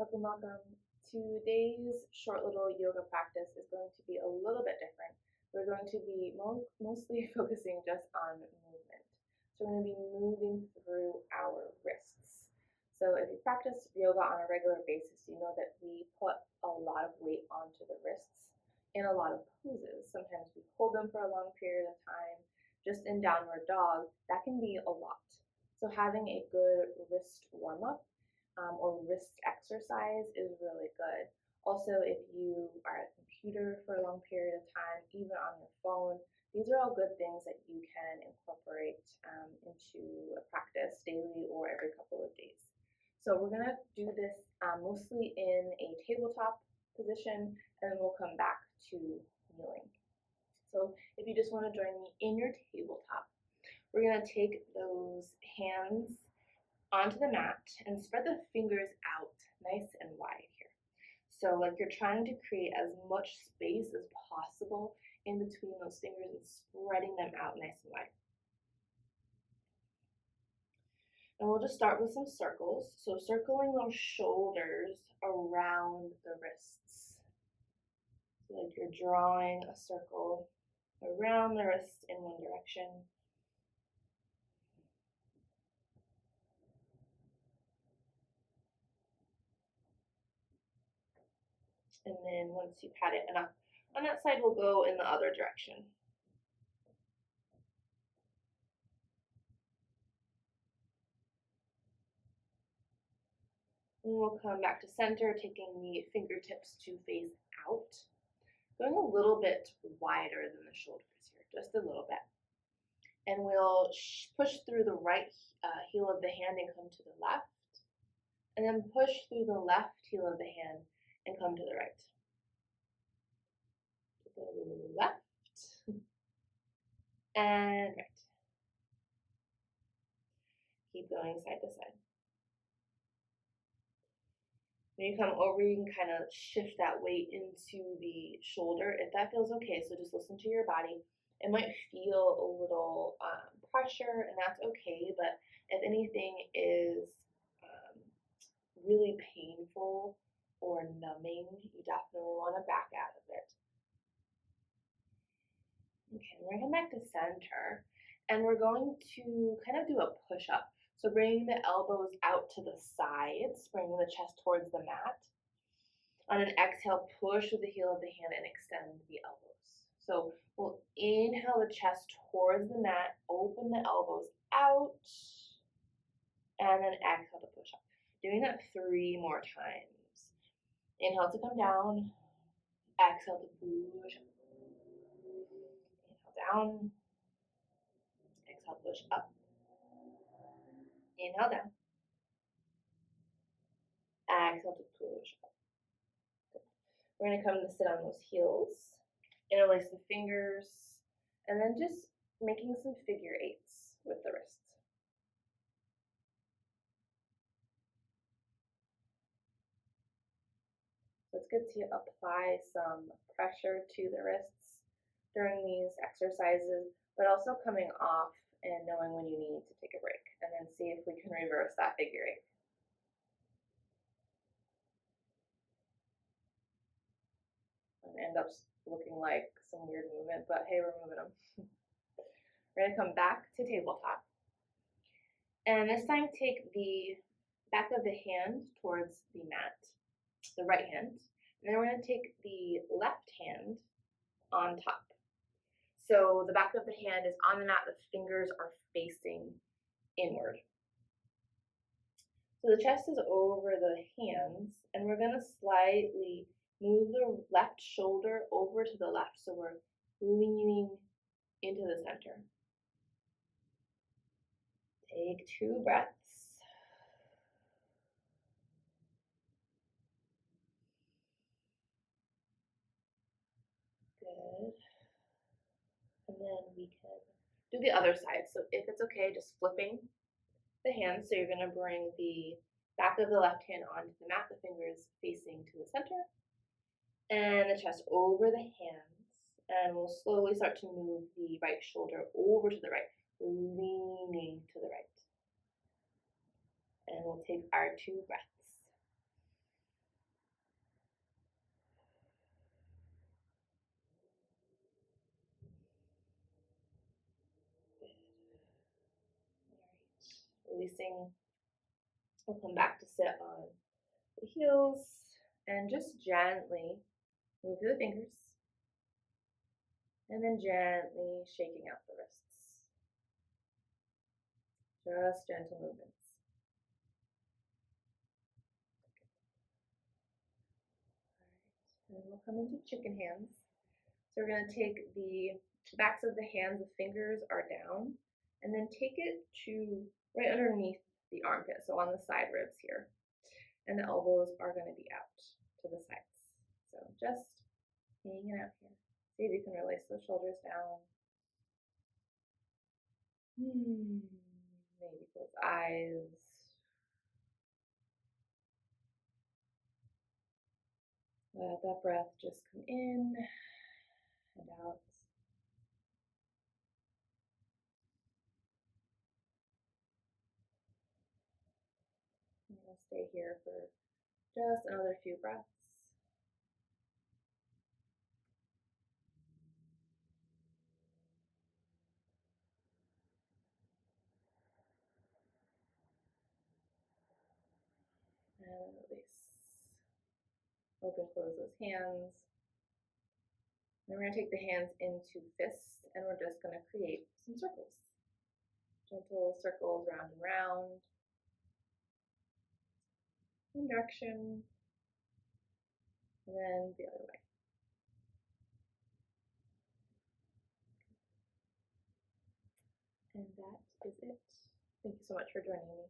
Welcome, welcome. Today's short little yoga practice is going to be a little bit different. We're going to be mostly focusing just on movement. So we're going to be moving through our wrists. So if you practice yoga on a regular basis, you know that we put a lot of weight onto the wrists in a lot of poses. Sometimes we hold them for a long period of time. Just in downward dog, that can be a lot. So having a good wrist warm-up or wrist exercise is really good. Also, if you are at a computer for a long period of time, even on your phone, these are all good things that you can incorporate into a practice daily or every couple of days. So we're going to do this mostly in a tabletop position, and then we'll come back to kneeling. So if you just want to join me in your tabletop, we're going to take those hands onto the mat and spread the fingers out nice and wide here. So like you're trying to create as much space as possible in between those fingers and spreading them out nice and wide. And we'll just start with some circles. So circling those shoulders around the wrists. So like you're drawing a circle around the wrist in one direction. And then once you've had it enough, on that side we'll go in the other direction. And we'll come back to center, taking the fingertips to face out. Going a little bit wider than the shoulders here, just a little bit. And we'll push through the right heel of the hand and come to the left. And then push through the left heel of the hand and come to the right. The left and right. Keep going side to side. When you come over, you can kind of shift that weight into the shoulder if that feels okay. So just listen to your body. It might feel a little pressure, and that's okay. But if anything is really painful or numbing, you definitely want to back out of it. Okay, we're going to come back to center, and we're going to kind of do a push-up. So bringing the elbows out to the sides, bringing the chest towards the mat. On an exhale, push with the heel of the hand and extend the elbows. So we'll inhale the chest towards the mat, open the elbows out, and then exhale to push up. Doing that 3 more times. Inhale to come down, exhale to push up. Inhale down, exhale push up. Inhale down, exhale to push up. Good. We're going to come to sit on those heels, interlace the fingers, and then just making some figure 8s with the wrists. So it's good to apply some pressure to the wrists during these exercises, but also coming off and knowing when you need to take a break, and then see if we can reverse that figure 8. And end up looking like some weird movement, but hey, we're moving them. We're going to come back to tabletop. And this time take the back of the hand towards the mat, the right hand, and then we're going to take the left hand on top. So the back of the hand is on the mat, the fingers are facing inward. So the chest is over the hands, and we're going to slightly move the left shoulder over to the left, so we're leaning into the center. Take 2 breaths. Good. And then we can do the other side. So if it's okay, just flipping the hands. So you're going to bring the back of the left hand onto the mat, the fingers facing to the center, and the chest over the hands. And we'll slowly start to move the right shoulder over to the right, leaning to the right. And we'll take our 2 breaths. releasing. We'll come back to sit on the heels and just gently move through the fingers and then gently shaking out the wrists. Just gentle movements. All right, and we'll come into chicken hands. So we're going to take the backs of the hands, the fingers are down, and then take it to right underneath the armpit, so on the side ribs here. And the elbows are going to be out to the sides. So just hanging out here. See if you can release those shoulders down. Maybe close eyes. Let that breath just come in and out. I'm going to stay here for just another few breaths. And release. Open, close those hands. Then we're going to take the hands into fists, and we're just going to create some circles. Gentle circles round and round. One direction, and then the other way. And that is it. Thank you so much for joining me.